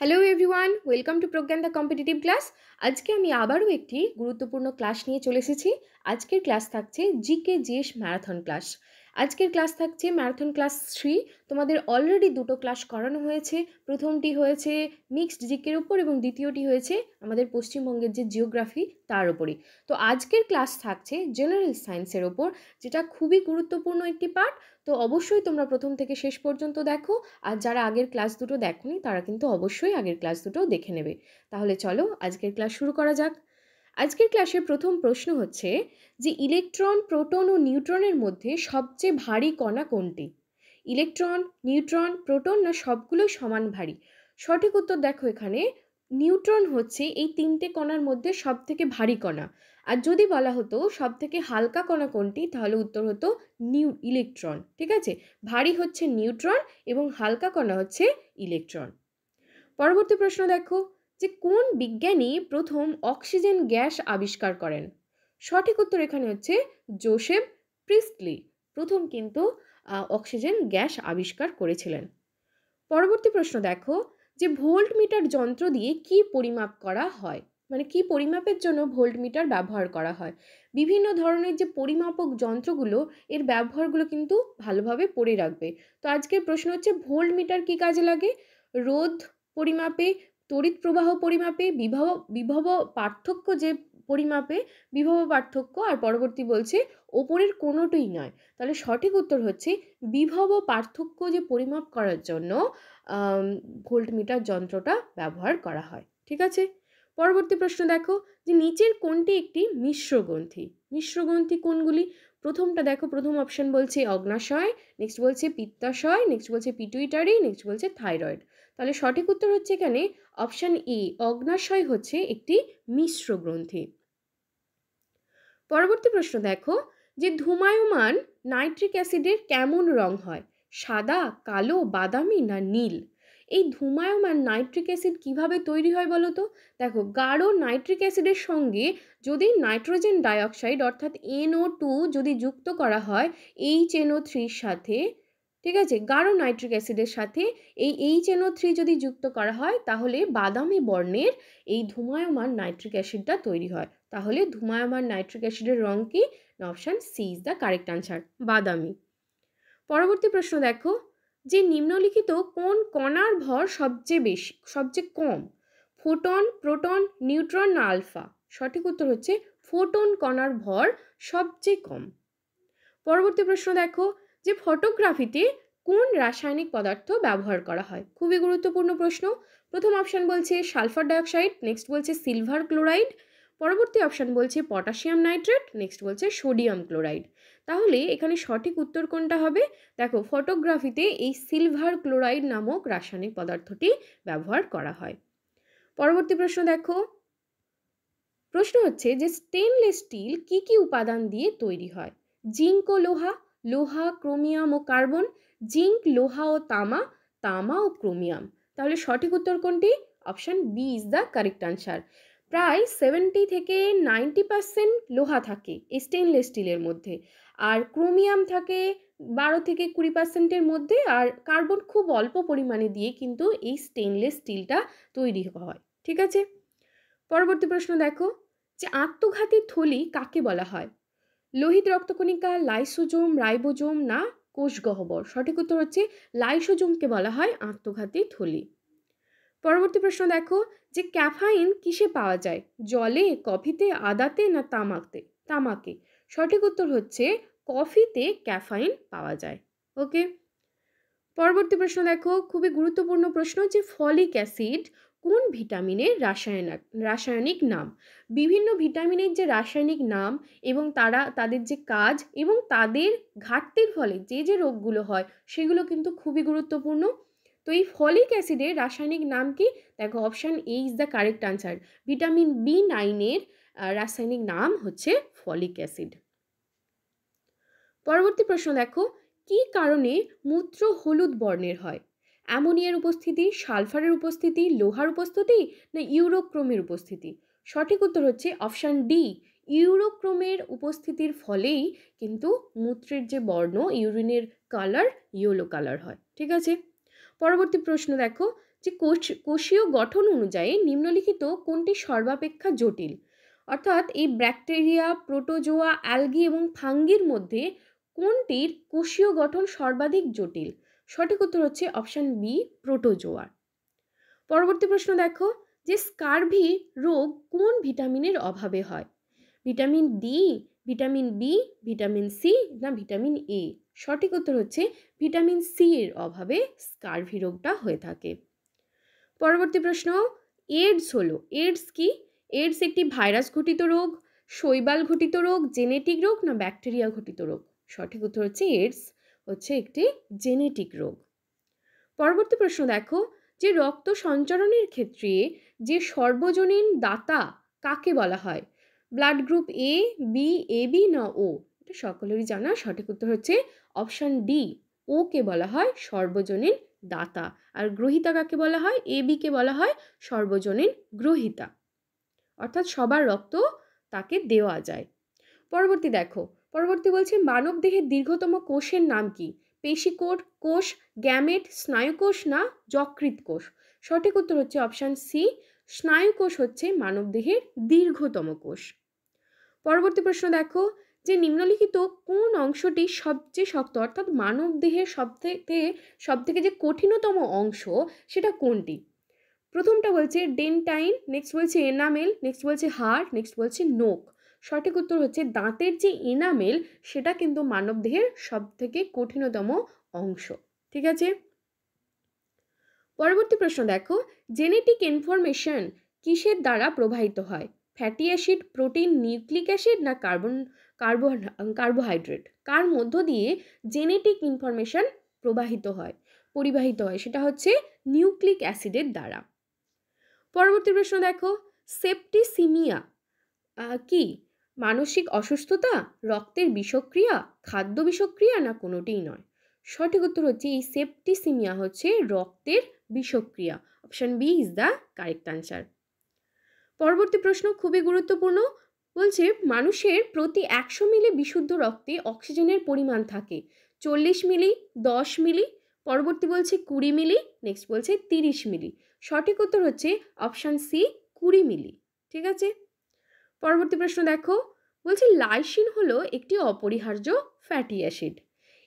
Hello everyone, welcome to Pragyan the competitive class. আজকে আমি আবারও একটি গুরুত্বপূর্ণ ক্লাস নিয়ে চলে এসেছি। আজকের ক্লাস থাকছে জিকে জিএস ম্যারাথন ক্লাস। আজকের ক্লাস থাকছে ম্যারাথন ক্লাস 3। তোমাদের অলরেডি দুটো ক্লাস করানো হয়েছে। প্রথমটি হয়েছে মিক্সড জিকের উপর এবং দ্বিতীয়টি হয়েছে আমাদের পশ্চিমবঙ্গের যে জিওগ্রাফি তার উপরই। তো আজকের ক্লাস থাকছে জেনারেল সায়েন্সের ওপর, যেটা খুবই গুরুত্বপূর্ণ একটি পার্ট। তো অবশ্যই তোমরা প্রথম থেকে শেষ পর্যন্ত দেখো। আর যারা আগের ক্লাস দুটো দেখোনি তারা কিন্তু অবশ্যই আগের ক্লাস দুটোও দেখে নেবে। তাহলে চলো আজকের ক্লাস শুরু করা যাক। আজকের ক্লাসের প্রথম প্রশ্ন হচ্ছে যে ইলেকট্রন, প্রোটন ও নিউট্রনের মধ্যে সবচেয়ে ভারী কণা কোনটি? ইলেকট্রন, নিউট্রন, প্রোটন না সবগুলোই সমান ভারী? সঠিক উত্তর দেখো এখানে নিউট্রন হচ্ছে এই তিনটে কণার মধ্যে সব থেকে ভারী কণা। আর যদি বলা হতো সব থেকে হালকা কণা কোনটি, তাহলে উত্তর হতো ইলেকট্রন। ঠিক আছে, ভারী হচ্ছে নিউট্রন এবং হালকা কণা হচ্ছে ইলেকট্রন। পরবর্তী প্রশ্ন দেখো যে কোন বিজ্ঞানী প্রথম অক্সিজেন গ্যাস আবিষ্কার করেন? সঠিক উত্তর এখানে হচ্ছে জোসেফ প্রিস্টলি প্রথম কিন্তু অক্সিজেন গ্যাস আবিষ্কার করেছিলেন। পরবর্তী প্রশ্ন দেখো যে ভোল্ট মিটার যন্ত্র দিয়ে কি পরিমাপ করা হয়, মানে কি পরিমাপের জন্য ভোল্ট মিটার ব্যবহার করা হয়? বিভিন্ন ধরনের যে পরিমাপক যন্ত্রগুলো, এর ব্যবহারগুলো কিন্তু ভালোভাবে পড়ে রাখবে। তো আজকের প্রশ্ন হচ্ছে ভোল্ট মিটার কি কাজে লাগে? রোধ পরিমাপে, তড়িৎ প্রবাহ পরিমাপে, বিভব পার্থক্য যে পরিমাপে, বিভব পার্থক্য, আর পরবর্তী বলছে ওপরের কোনোটিই নয়। তাহলে সঠিক উত্তর হচ্ছে বিভব পার্থক্য যে পরিমাপ করার জন্য ভোল্টমিটার যন্ত্রটা ব্যবহার করা হয়। ঠিক আছে, পরবর্তী প্রশ্ন দেখো যে নিচের কোনটি একটি মিশ্র গ্রন্থি? মিশ্র গ্রন্থি কোনগুলি? প্রথমটা দেখো, প্রথম অপশন বলছে অগ্নাশয়, নেক্সট বলছে পিত্তাশয়, নেক্সট বলছে পিটুইটারি, নেক্সট বলছে থাইরয়েড। তাহলে সঠিক উত্তর হচ্ছে এখানে অপশন এ, অগ্নাশয় হচ্ছে একটি মিশ্র গ্রন্থি। পরবর্তী প্রশ্ন দেখো যে ধূমায়মান নাইট্রিক অ্যাসিডের কেমন রং হয়? সাদা, কালো, বাদামি না নীল? এই ধূমায়মান নাইট্রিক অ্যাসিড কিভাবে তৈরি হয় বলো তো? দেখো, গাঢ় নাইট্রিক অ্যাসিডের সঙ্গে যদি নাইট্রোজেন ডাইঅক্সাইড অর্থাৎ NO2 যদি যুক্ত করা হয় HNO3 সাথে, ঠিক আছে, গাঢ় নাইট্রিক অ্যাসিডের সাথে এই HNO3 যদি যুক্ত করা হয়, তাহলে বাদামি বর্ণের এই ধূমায়মান নাইট্রিক অ্যাসিডটা তৈরি হয়। তাহলে ধূমায়মান নাইট্রিক অ্যাসিডের রং কি? Option C is the correct answer, বাদামি। পরবর্তী প্রশ্ন দেখো যে নিম্নলিখিত কোন কণার ভর সবচেয়ে কম? ফোটন, প্রোটন, নিউট্রন না আলফা? সঠিক উত্তর হচ্ছে ফোটন কণার ভর সবচেয়ে কম। পরবর্তী প্রশ্ন দেখো যে ফটোগ্রাফিতে কোন রাসায়নিক পদার্থ ব্যবহার করা হয়? খুবই গুরুত্বপূর্ণ প্রশ্ন। প্রথম অপশান বলছে সালফার ডাইঅক্সাইড, নেক্সট বলছে সিলভার ক্লোরাইড, পরবর্তী অপশান বলছে পটাশিয়াম নাইট্রেট, নেক্সট বলছে সোডিয়াম ক্লোরাইড। তাহলে এখানে সঠিক উত্তর কোনটা হবে? দেখো, ফটোগ্রাফিতে এই সিলভার ক্লোরাইড নামক রাসায়নিক পদার্থটি ব্যবহার করা হয়। পরবর্তী প্রশ্ন দেখো, প্রশ্ন হচ্ছে যে স্টেনলেস স্টিল কি কি উপাদান দিয়ে তৈরি হয়? জিঙ্ক ও লোহা, লোহা, ক্রোমিয়াম ও কার্বন, জিঙ্ক, লোহা ও তামা, তামা ও ক্রোমিয়াম। তাহলে সঠিক উত্তর কোনটি? Option B is the correct answer. প্রায় 70 থেকে 90% লোহা থাকে এই স্টেনলেস স্টিলের মধ্যে, আর ক্রোমিয়াম থাকে 12 থেকে 20%-এর মধ্যে, আর কার্বন খুব অল্প পরিমাণে দিয়ে কিন্তু এই স্টেনলেস স্টিলটা তৈরি হয়। ঠিক আছে, পরবর্তী প্রশ্ন দেখো যে আত্মঘাতী থলি কাকে বলা হয়? লোহিত রক্তকণিকা, লাইসোজোম, রাইবোজোম না কোষগহ্বর? সঠিক উত্তর হচ্ছে লাইসোজোমকে বলা হয় আত্মঘাতী থলি। পরবর্তী প্রশ্ন দেখো যে ক্যাফাইন কিসে পাওয়া যায়? জলে, কফিতে, আদাতে না তামাকে? সঠিক উত্তর হচ্ছে কফিতে ক্যাফাইন পাওয়া যায়। ওকে, পরবর্তী প্রশ্ন দেখো, খুবই গুরুত্বপূর্ণ প্রশ্ন যে ফলিক অ্যাসিড কোন ভিটামিনের রাসায়নিক নাম? বিভিন্ন ভিটামিনের যে রাসায়নিক নাম এবং তাদের যে কাজ এবং তাদের ঘাটতির ফলে যে যে রোগগুলো হয় সেগুলো কিন্তু খুবই গুরুত্বপূর্ণ। তো এই ফলিক অ্যাসিডের রাসায়নিক নাম কি? দেখো, option A is the correct answer. Vitamin B9-এর রাসায়নিক নাম হচ্ছে ফলিক অ্যাসিড। পরবর্তী প্রশ্ন দেখো, কি কারণে মূত্র হলুদ বর্ণের হয়? অ্যামোনিয়ার উপস্থিতি, সালফারের উপস্থিতি, লোহার উপস্থিতি না ইউরোক্রোমের উপস্থিতি? সঠিক উত্তর হচ্ছে অপশান ডি, ইউরোক্রোমের উপস্থিতির ফলেই কিন্তু মূত্রের যে বর্ণ, ইউরিনের কালার ইয়েলো কালার হয়। ঠিক আছে, পরবর্তী প্রশ্ন দেখো যে কোষীয় গঠন অনুযায়ী নিম্নলিখিত কোনটি সর্বাপেক্ষা জটিল? অর্থাৎ এই ব্যাকটেরিয়া, প্রোটোজোয়া, অ্যালগি এবং ফাঙ্গির মধ্যে কোনটির কোষীয় গঠন সর্বাধিক জটিল? সঠিক উত্তর হচ্ছে অপশান বি, প্রোটোজোয়ার। পরবর্তী প্রশ্ন দেখো যে স্কারভি রোগ কোন ভিটামিনের অভাবে হয়? Vitamin D, vitamin B, vitamin C না ভিটামিন এ? সঠিক উত্তর হচ্ছে ভিটামিন সি এর অভাবে স্কারভি রোগটা হয়ে থাকে। পরবর্তী প্রশ্ন, এইডস হলো, এইডস কি? এইডস একটি ভাইরাস ঘটিত রোগ, শৈবাল ঘটিত রোগ, জেনেটিক রোগ না ব্যাকটেরিয়া ঘটিত রোগ? সঠিক উত্তর হচ্ছে এইডস হচ্ছে একটি জেনেটিক রোগ। পরবর্তী প্রশ্ন দেখো যে রক্ত সঞ্চারণের ক্ষেত্রে যে সর্বজনীন দাতা কাকে বলা হয়? Blood group A, B, A B না ও? এটা সকলেরই জানা, সঠিক উত্তর হচ্ছে অপশান ডি, ও কে বলা হয় সর্বজনীন দাতা। আর গ্রহিতা কাকে বলা হয়? এ বি কে বলা হয় সর্বজনীন গ্রহিতা, অর্থাৎ সবার রক্ত তাকে দেওয়া যায়। পরবর্তী দেখো, পরবর্তী বলছে মানব দেহের দীর্ঘতম কোষের নাম কি? পেশিকোষ কোষ, গ্যামেট, স্নায়ুকোষ না যকৃৎ কোষ? সঠিক উত্তর হচ্ছে অপশান সি, স্নায়ুকোষ হচ্ছে মানব দেহের দীর্ঘতম কোষ। পরবর্তী প্রশ্ন দেখো যে নিম্নলিখিত কোন অংশটি সবচেয়ে শক্ত? অর্থাৎ মানব দেহের সবথেকে যে কঠিনতম অংশ সেটা কোনটি? প্রথমটা বলছে ডেন্টাইন, নেক্সট বলছে এনামেল, নেক্সট বলছে হাড়, নেক্সট বলছে নোক। সঠিক উত্তর হচ্ছে দাঁতের যে এনামেল সেটা কিন্তু মানব দেহের সবথেকে কঠিনতম অংশ। ঠিক আছে, পরবর্তী প্রশ্ন দেখো জেনেটিক ইনফরমেশন কিসের দ্বারা প্রবাহিত হয়? Fatty acid, protein, nucleic acid না কার্বোহাইড্রেট? কার মধ্য দিয়ে জেনেটিক ইনফরমেশন পরিবাহিত হয়? সেটা হচ্ছে নিউক্লিক অ্যাসিডের দ্বারা। পরবর্তী প্রশ্ন দেখো সেপ্টিসিমিয়া কি? মানসিক অসুস্থতা, রক্তের বিষক্রিয়া, খাদ্য বিষক্রিয়া না কোনোটিই নয়? সঠিক উত্তর হচ্ছে এই সেপ্টিসিমিয়া হচ্ছে রক্তের বিষক্রিয়া। Option B is the correct answer. পরবর্তী প্রশ্ন খুবই গুরুত্বপূর্ণ, বলছে মানুষের প্রতি 100 মিলি বিশুদ্ধ রক্তে অক্সিজেনের পরিমাণ থাকে 40 মিলি, 10 মিলি, পরবর্তী বলছে 20 মিলি, নেক্সট বলছে 30 মিলি। সঠিক উত্তর হচ্ছে অপশান সি, 20 মিলি। ঠিক আছে, পরবর্তী প্রশ্ন দেখো বলছে লাইসিন হলো একটি অপরিহার্য ফ্যাটি অ্যাসিড,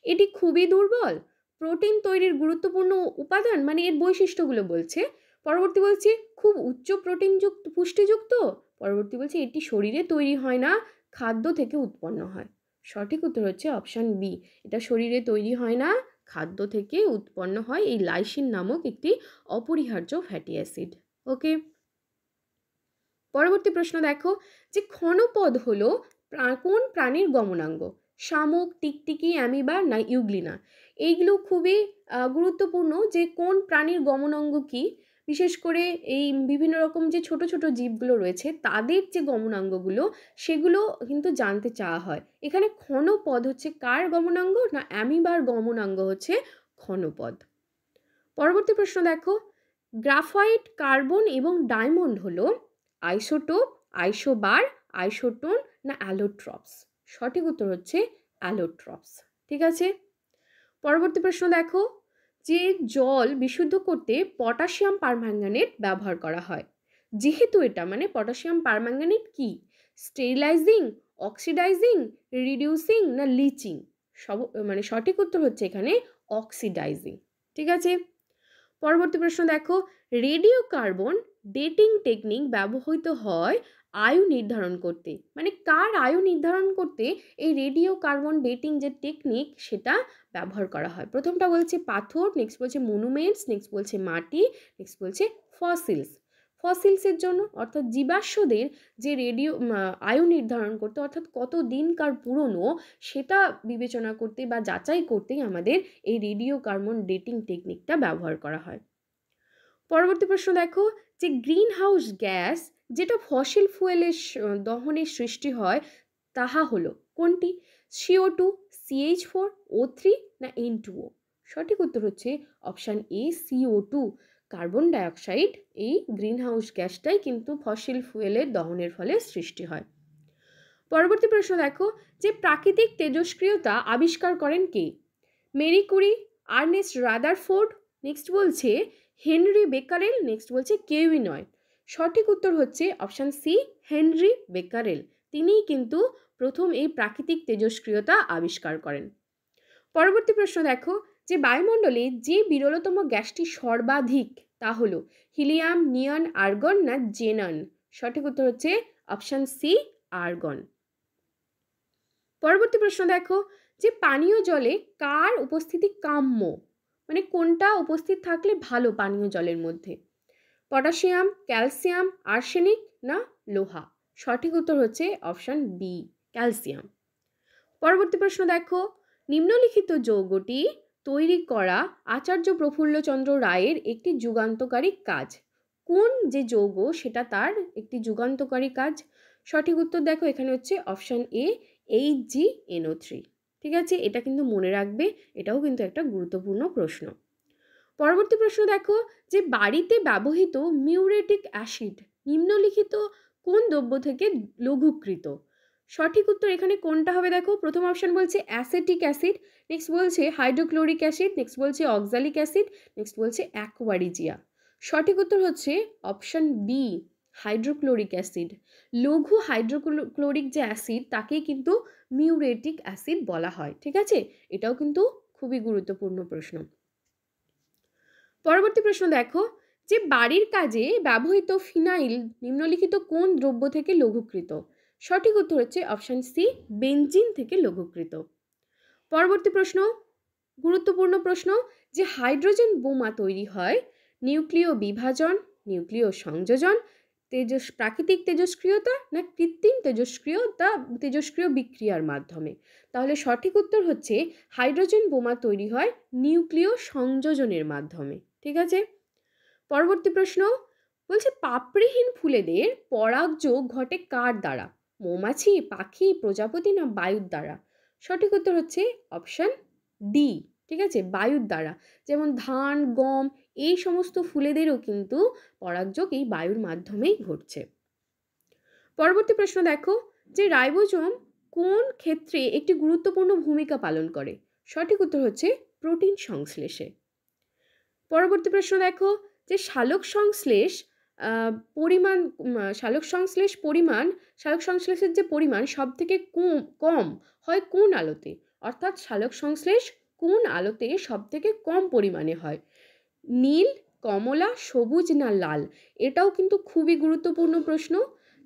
এটি খুবই দুর্বল, প্রোটিন তৈরির গুরুত্বপূর্ণ উপাদান, মানে এর বৈশিষ্ট্যগুলো বলছে। পরবর্তী বলছে খুব উচ্চ প্রোটিনযুক্ত পুষ্টিযুক্ত, পরবর্তী বলছে এটি শরীরে তৈরি হয় না, খাদ্য থেকে উৎপন্ন হয়। সঠিক উত্তর হচ্ছে অপশান বি, এটা শরীরে তৈরি হয় না, খাদ্য থেকে উৎপন্ন হয় এই লাইসিন নামক একটি অপরিহার্য ফ্যাটি অ্যাসিড। ওকে, পরবর্তী প্রশ্ন দেখো যে ক্ষণপদ হলো কোন প্রাণীর গমনাঙ্গ? শামুক, টিকটিকি, অ্যামিবা না ইউগ্লিনা? এইগুলো খুবই গুরুত্বপূর্ণ যে কোন প্রাণীর গমনাঙ্গ কি, বিশেষ করে এই বিভিন্ন রকম যে ছোট ছোট জীবগুলো রয়েছে তাদের যে গমনাঙ্গগুলো সেগুলো কিন্তু জানতে চাওয়া হয়। এখানে ক্ষণপদ হচ্ছে কার গমনাঙ্গ? না অ্যামিবার গমনাঙ্গ হচ্ছে ক্ষণপদ। পরবর্তী প্রশ্ন দেখো গ্রাফাইট, কার্বন এবং ডায়মন্ড হলো আইসোটোপ, আইসোবার, আইসোটোন না অ্যালোট্রপস? সঠিক উত্তর হচ্ছে অ্যালোট্রপস। ঠিক আছে, পরবর্তী প্রশ্ন দেখো যে জল বিশুদ্ধ করতে পটাশিয়াম পারম্যাঙ্গানেট ব্যবহার করা হয়, যেহেতু এটা মানে পটাশিয়াম পারম্যাঙ্গানেট কি? স্টেরিলাইজিং, অক্সিডাইজিং, রিডিউসিং না লিচিং? মানে সঠিক উত্তর হচ্ছে এখানে অক্সিডাইজিং। ঠিক আছে, পরবর্তী প্রশ্ন দেখো রেডিও কার্বন ডেটিং টেকনিক ব্যবহৃত হয় আয়ু নির্ধারণ করতে, মানে কার আয়ু নির্ধারণ করতে এই রেডিও কার্বন ডেটিং যে টেকনিক সেটা ব্যবহার করা হয়? প্রথমটা বলছে পাথর, নেক্সট বলছে মনুমেন্টস, নেক্সট বলছে মাটি, নেক্সট বলছে ফসিলস। ফসিলসের জন্য অর্থাৎ জীবাশ্মদের যে রেডিও আয়ু নির্ধারণ করতে, অর্থাৎ কত দিনকার পুরনো সেটা বিবেচনা করতে বা যাচাই করতেই আমাদের এই রেডিও কার্বন ডেটিং টেকনিকটা ব্যবহার করা হয়। পরবর্তী প্রশ্ন দেখো যে গ্রিন হাউস গ্যাস যেটা ফসিল ফুয়েলের দহনের সৃষ্টি হয় তাহা হলো কোনটি? CO2, CH4, O3 না N2O? সঠিক উত্তর হচ্ছে option A, CO2, carbon dioxide. এই গ্রিন হাউস গ্যাসটাই কিন্তু ফসিল ফুয়েলের দহনের ফলে সৃষ্টি হয়। পরবর্তী প্রশ্ন দেখো যে প্রাকৃতিক তেজস্ক্রিয়তা আবিষ্কার করেন কে? Marie Curie, Ernest Rutherford, next বলছে হেনরি বেকারেল, নেক্সট বলছে কেউই নয়। সঠিক উত্তর হচ্ছে অপশান সি, হেনরি বেকারেল। তিনিই কিন্তু প্রথম এই প্রাকৃতিক তেজস্ক্রিয়তা আবিষ্কার করেন। পরবর্তী প্রশ্ন দেখো, যে বায়ুমণ্ডলে যে বিরলতম গ্যাসটি সর্বাধিক তা হলো হিলিয়াম, নিয়ন, আর্গন না জেনন? সঠিক উত্তর হচ্ছে অপশান সি, আর্গন। পরবর্তী প্রশ্ন দেখো, যে পানীয় জলে কার উপস্থিতি কাম্য, মানে কোনটা উপস্থিত থাকলে ভালো পানীয় জলের মধ্যে? পটাশিয়াম, ক্যালসিয়াম, আর্সেনিক না লোহা? সঠিক উত্তর হচ্ছে অপশান বি, ক্যালসিয়াম। পরবর্তী প্রশ্ন দেখো, নিম্নলিখিত যৌগটি তৈরি করা আচার্য প্রফুল্লচন্দ্র রায়ের একটি যুগান্তকারী কাজ। কোন যে যৌগ সেটা তার একটি যুগান্তকারী কাজ? সঠিক উত্তর দেখো এখানে হচ্ছে অপশান এ, HgNO3। ঠিক আছে, এটা কিন্তু মনে রাখবে, এটাও কিন্তু একটা গুরুত্বপূর্ণ প্রশ্ন। পরবর্তী প্রশ্ন দেখো, যে বাড়িতে ব্যবহৃত মিউরেটিক অ্যাসিড নিম্নলিখিত কোন দ্রব্য থেকে লঘুকৃত? সঠিক উত্তর এখানে কোনটা হবে দেখো, প্রথম অপশান বলছে অ্যাসেটিক অ্যাসিড, নেক্সট বলছে হাইড্রোক্লোরিক অ্যাসিড, নেক্সট বলছে অক্সালিক অ্যাসিড, নেক্সট বলছে অ্যাকোয়ারিজিয়া। সঠিক উত্তর হচ্ছে অপশান বি, হাইড্রোক্লোরিক অ্যাসিড। লঘু হাইড্রোক্লোরিক যে অ্যাসিড তাকেই কিন্তু মিউরেটিক অ্যাসিড বলা হয়। ঠিক আছে, এটাও কিন্তু খুবই গুরুত্বপূর্ণ প্রশ্ন। পরবর্তী প্রশ্ন দেখো, যে বাড়ির কাজে ব্যবহৃত ফিনাইল নিম্নলিখিত কোন দ্রব্য থেকে লঘুকৃত? সঠিক উত্তর হচ্ছে অপশান সি, বেনজিন থেকে লঘুকৃত। পরবর্তী প্রশ্ন, গুরুত্বপূর্ণ প্রশ্ন, যে হাইড্রোজেন বোমা তৈরি হয় নিউক্লিয় বিভাজন, নিউক্লিয় সংযোজন, প্রাকৃতিক তেজস্ক্রিয়তা না কৃত্রিম তেজস্ক্রিয় বিক্রিয়ার মাধ্যমে? তাহলে সঠিক উত্তর হচ্ছে হাইড্রোজেন বোমা তৈরি হয় নিউক্লিয় সংযোজনের মাধ্যমে। ঠিক আছে, পরবর্তী প্রশ্ন বলছে পাপড়িহীন ফুলেদের পরাগযোগ ঘটে কার দ্বারা? মৌমাছি, পাখি, প্রজাপতি না বায়ুর দ্বারা? সঠিক উত্তর হচ্ছে অপশান ডি, ঠিক আছে, বায়ুর দ্বারা। যেমন ধান, গম এই সমস্ত ফুলেদেরও কিন্তু পরাগযোগ এই বায়ুর মাধ্যমেই ঘটছে। পরবর্তী প্রশ্ন দেখো, যে রাইবোজোম কোন ক্ষেত্রে একটি গুরুত্বপূর্ণ ভূমিকা পালন করে? সঠিক উত্তর হচ্ছে প্রোটিন সংশ্লেষে। পরবর্তী প্রশ্ন দেখো, যে সালোক সংশ্লেষের যে পরিমাণ সব থেকে কম হয় কোন আলোতে? অর্থাৎ সালোক সংশ্লেষ কোন আলোতে সব থেকে কম পরিমাণে হয়? নীল, কমলা, সবুজ না লাল? এটাও কিন্তু খুবই গুরুত্বপূর্ণ প্রশ্ন।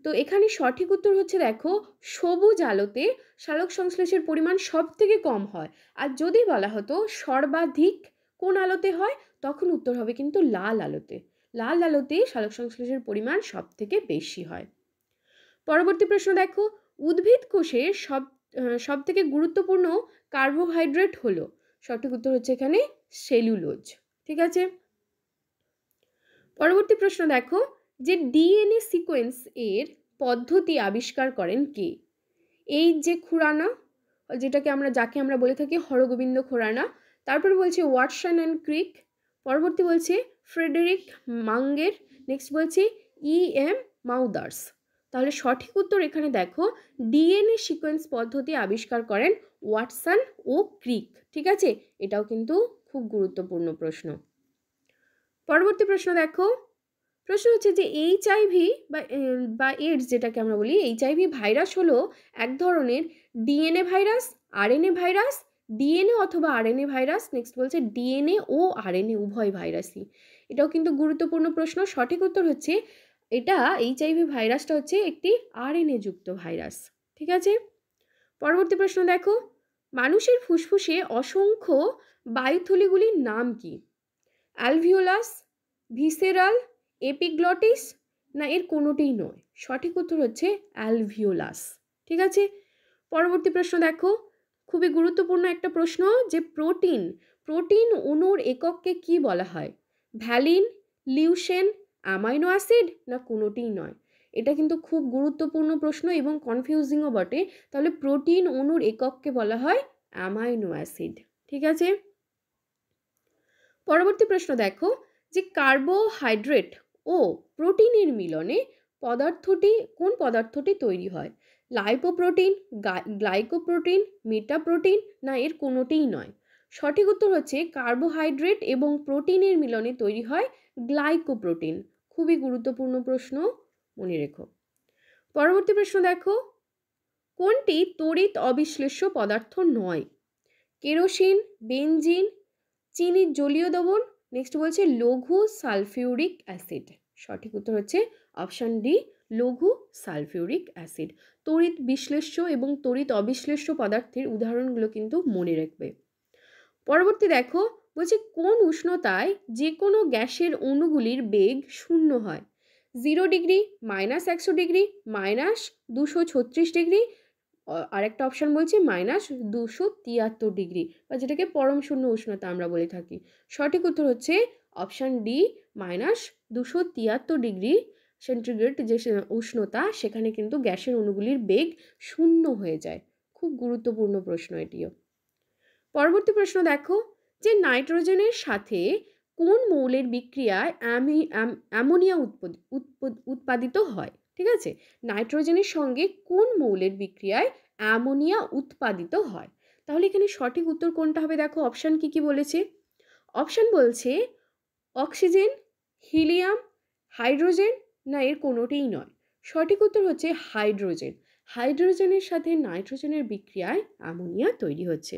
তো এখানে সঠিক উত্তর হচ্ছে দেখো সবুজ আলোতে সালোক সংশ্লেষের পরিমাণ সব থেকে কম হয়। আর যদি বলা হতো সর্বাধিক কোন আলোতে হয়, তখন উত্তর হবে কিন্তু লাল আলোতে। লাল আলোতে সালোক সংশ্লেষের পরিমাণ সব থেকে বেশি হয়। পরবর্তী প্রশ্ন দেখো, উদ্ভিদ কোষের সব থেকে গুরুত্বপূর্ণ কার্বোহাইড্রেট হলো? সঠিক উত্তর হচ্ছে এখানে সেলুলোজ। ঠিক আছে, পরবর্তী প্রশ্ন দেখো, যে ডিএনএ সিকোয়েন্স এর পদ্ধতি আবিষ্কার করেন কে? এই যে খুরানা, যাকে আমরা বলে থাকি হরগোবিন্দ খুরানা। তারপর বলছে ওয়াটসন অ্যান্ড ক্রিক। পরবর্তী বলছে ফ্রেডেরিক মাঙ্গের। নেক্সট বলছে EM মাউদার্স। তাহলে সঠিক উত্তর এখানে দেখো ডিএনএ সিকোয়েন্স পদ্ধতি আবিষ্কার করেন ওয়াটসন ও ক্রিক। ঠিক আছে, এটাও কিন্তু খুব গুরুত্বপূর্ণ প্রশ্ন। পরবর্তী প্রশ্ন দেখো, প্রশ্ন হচ্ছে যে HIV বা এইডস যেটাকে আমরা বলি, HIV ভাইরাস হলো এক ধরনের DNA virus, RNA virus, DNA অথবা RNA ভাইরাস। নেক্সট বলছে ডিএনএ ও RNA উভয় ভাইরাসই। এটাও কিন্তু গুরুত্বপূর্ণ প্রশ্ন। সঠিক উত্তর হচ্ছে এটা HIV ভাইরাসটা হচ্ছে একটি RNA যুক্ত ভাইরাস। ঠিক আছে, পরবর্তী প্রশ্ন দেখো, মানুষের ফুসফুসে অসংখ্য বায়ুথলিগুলির নাম কি? অ্যালভিওলাস, ভিসেরাল, এপিগ্লটিস না এর কোনোটিই নয়? সঠিক উত্তর হচ্ছে অ্যালভিওলাস। ঠিক আছে, পরবর্তী প্রশ্ন দেখো, খুবই গুরুত্বপূর্ণ একটা প্রশ্ন, যে প্রোটিন অণুর একককে কি বলা হয়? ভ্যালিন, লিউসেন, অ্যামাইনো অ্যাসিড না কোনোটিই নয়? এটা কিন্তু খুব গুরুত্বপূর্ণ প্রশ্ন এবং কনফিউজিংও বটে। তাহলে প্রোটিন অণুর একককে বলা হয় অ্যামাইনো অ্যাসিড। ঠিক আছে, পরবর্তী প্রশ্ন দেখো, যে কার্বোহাইড্রেট ও প্রোটিনের মিলনে কোন পদার্থটি তৈরি হয়? লাইপোপ্রোটিন, গ্লাইকোপ্রোটিন, মেটাপ্রোটিন না এর কোনোটিই নয়? সঠিক উত্তর হচ্ছে কার্বোহাইড্রেট এবং প্রোটিনের মিলনে তৈরি হয় গ্লাইকোপ্রোটিন। খুবই গুরুত্বপূর্ণ প্রশ্ন, মনে রেখো। পরবর্তী প্রশ্ন দেখো, কোনটি তড়িৎ অবিশ্লেষ্য পদার্থ নয়? কেরোসিন, বেনজিন, চিনির জলীয় দ্রবণ, নেক্সট বলছে লঘু সালফিউরিক অ্যাসিড। সঠিক উত্তর হচ্ছে অপশান ডি, লঘু সালফিউরিক অ্যাসিড। তড়িৎ বিশ্লেষ্য এবং তড়িৎ অবিশ্লেষ্য পদার্থের উদাহরণগুলো কিন্তু মনে রাখবে। পরবর্তী দেখো, বলছে কোন উষ্ণতায় যে কোনো গ্যাসের অণুগুলির বেগ শূন্য হয়? 0 ডিগ্রি, -100 ডিগ্রি, -236 ডিগ্রি, আরেকটা অপশান বলছে -273 ডিগ্রি, বা যেটাকে পরম শূন্য উষ্ণতা আমরা বলে থাকি। সঠিক উত্তর হচ্ছে অপশান ডি, -273 ডিগ্রি সেন্টিগ্রেড যে উষ্ণতা, সেখানে কিন্তু গ্যাসের অণুগুলির বেগ শূন্য হয়ে যায়। খুব গুরুত্বপূর্ণ প্রশ্ন এটিও। পরবর্তী প্রশ্ন দেখো, যে নাইট্রোজেনের সাথে কোন মৌলের বিক্রিয়ায় অ্যামোনিয়া উৎপাদিত হয়? ঠিক আছে, নাইট্রোজেনের সঙ্গে কোন মৌলের বিক্রিয়ায় অ্যামোনিয়া উৎপাদিত হয়? তাহলে এখানে সঠিক উত্তর কোনটা হবে? দেখো অপশান কি কি বলেছে। অপশান বলছে অক্সিজেন, হিলিয়াম, হাইড্রোজেন, না এর কোনোটিই নয়। সঠিক উত্তর হচ্ছে হাইড্রোজেন। হাইড্রোজেনের সাথে নাইট্রোজেনের বিক্রিয়ায় অ্যামোনিয়া তৈরি হচ্ছে।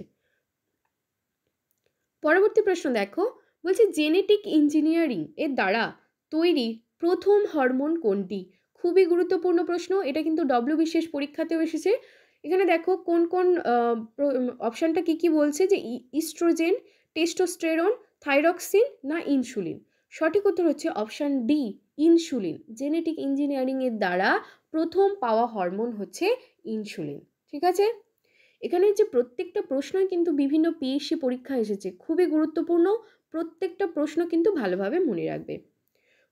পরবর্তী প্রশ্ন দেখো, বলছে জেনেটিক ইঞ্জিনিয়ারিং এর দ্বারা তৈরি প্রথম হরমোন কোনটি? খুবই গুরুত্বপূর্ণ প্রশ্ন, এটা কিন্তু বিশেষ পরীক্ষাতেও এসেছে। এখানে দেখো কোন কোন অপশানটা কি কি বলছে, যে ইস্ট্রোজেন, টেস্টোস্টেরন, থাইরক্সিন, না ইনসুলিন। সঠিক উত্তর হচ্ছে option D, insulin. Genetic engineering এর দ্বারা প্রথম পাওয়া হরমোন হচ্ছে ইনসুলিন। ঠিক আছে, এখানে যে প্রত্যেকটা প্রশ্নই কিন্তু বিভিন্ন পিএসসি পরীক্ষা এসেছে, খুবই গুরুত্বপূর্ণ। প্রত্যেকটা প্রশ্ন কিন্তু ভালোভাবে মনে রাখবে।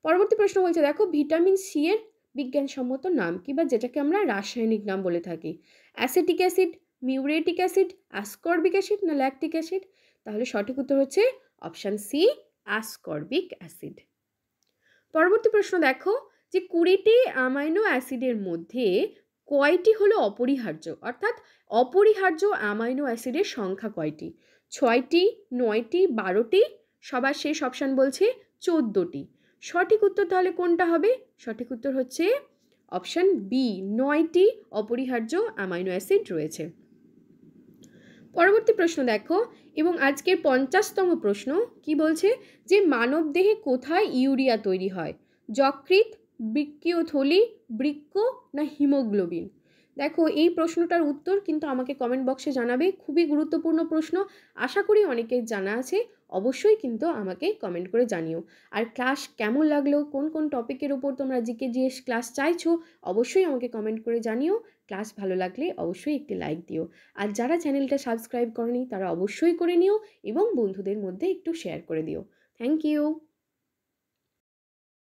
পরবর্তী প্রশ্ন বলছে দেখো, ভিটামিন সি এর বিজ্ঞানসম্মত নাম কি, বা যেটাকে আমরা রাসায়নিক নাম বলে থাকি? Acetic acid, muriatic acid, ascorbic acid, না ল্যাকটিক অ্যাসিড? তাহলে সঠিক উত্তর হচ্ছে অপশান সি, অ্যাসকর্বিক অ্যাসিড। পরবর্তী প্রশ্ন দেখো, যে 20টি অ্যামাইনো অ্যাসিডের মধ্যে কয়টি হলো অপরিহার্য, অর্থাৎ অপরিহার্য অ্যামাইনো অ্যাসিডের সংখ্যা কয়টি? 6টি, 9টি, 12টি, সবার শেষ অপশান বলছে 14টি। সঠিক উত্তর তাহলে কোনটা হবে? সঠিক উত্তর হচ্ছে অপশান বি, 9টি অপরিহার্য অ্যামাইনো অ্যাসিড রয়েছে। পরবর্তী প্রশ্ন দেখো, এবং আজকের 50তম প্রশ্ন কি বলছে, যে মানবদেহে কোথায় ইউরিয়া তৈরি হয়? যকৃৎ, বৃক্কীয় থলি, বৃক্ক, না হিমোগ্লোবিন? দেখো এই প্রশ্নটার উত্তর কিন্তু আমাকে কমেন্ট বক্সে জানাবে, খুবই গুরুত্বপূর্ণ প্রশ্ন। আশা করি অনেকের জানা আছে, অবশ্যই কিন্তু আমাকে কমেন্ট করে জানিও। আর ক্লাস কেমন লাগলো, কোন কোন টপিকের উপর তোমরা জিকে ক্লাস চাইছো, অবশ্যই আমাকে কমেন্ট করে জানিও। ক্লাস ভালো লাগলে অবশ্যই একটি লাইক দিও। আর যারা চ্যানেলটা সাবস্ক্রাইব করনি তারা অবশ্যই করে নিও, এবং বন্ধুদের মধ্যে একটু শেয়ার করে দিও। Thank you.